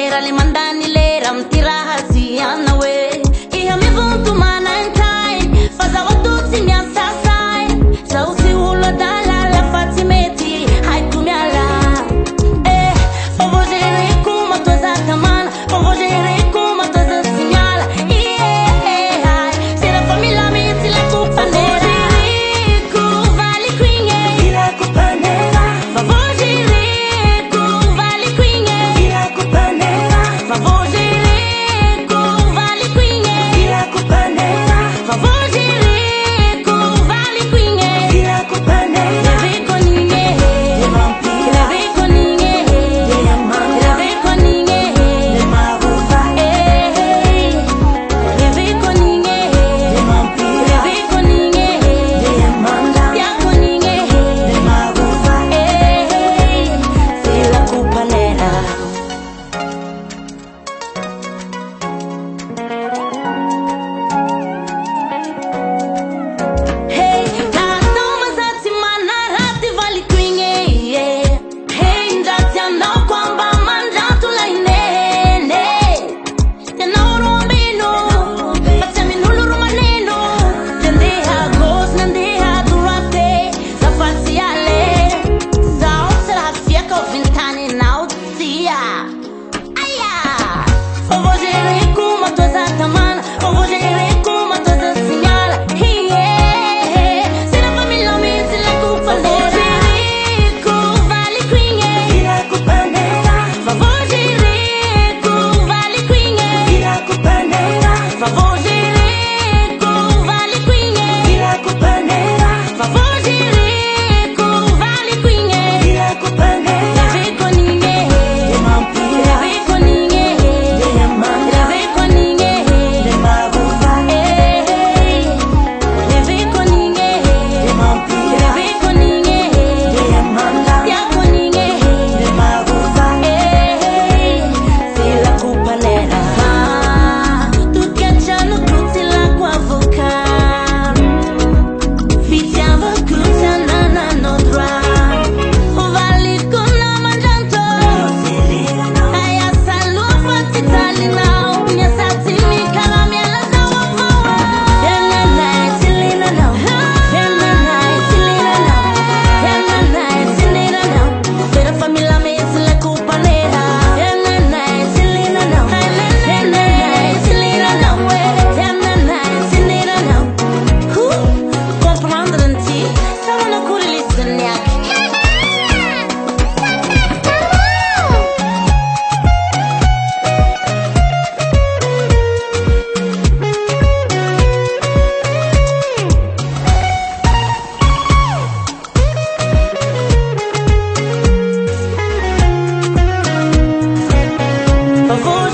lera le mandani lera mtirahasiana we iha mivuntu mana entai faza watuti miasasai sausi ulo dala la fatimeti haitumiala favogere kuma toza tamana favogere kuma toza signala se la famiglia meti la cupa nera ku vali quinge la cupa nera favogere ku vali quinge la cupa nera favogere ku vali quinge la cupa nera favogere ku vali quinge la cupa nera le veconinge le vampira le veconinge le amanda le veconinge le marufa le veconinge le vampira le veconinge le amanda ya coninge le marufa se la cupa nera. Hey, kato mazati manarati vali kwinge hey, ndati anao kwamba manjatu la inene tena urumbino patami nuluru maneno tendeha gos nandeha durante safati yale sao sera fieka vintani nautia aya favogere kuma toza tamana favogere kuma toza signala se la famiglia meti la cupa nera ku vali quinge la cupa nera favogere ku vali quinge la cupa nera favogere ku vali quinge la cupa nera favogere ku vali quinge la cupa nera le veconinge le vampira le veconinge le amanda le veconinge le marufa le veconinge le vampira le veconinge le amanda ya coninge le marufa se la cupa nera tutti acciano tutti l'acqua avoca fitiamo cuccia nana no dra vali con la mangianto ai assallo fatti tali now mi assati mi cala mi la dawa fawa na night silina now na night silina now na night silina now per la famiglia meti la cupa nera na night silina now na night silina now na night silina now comprendere stavano cure li snacchi favore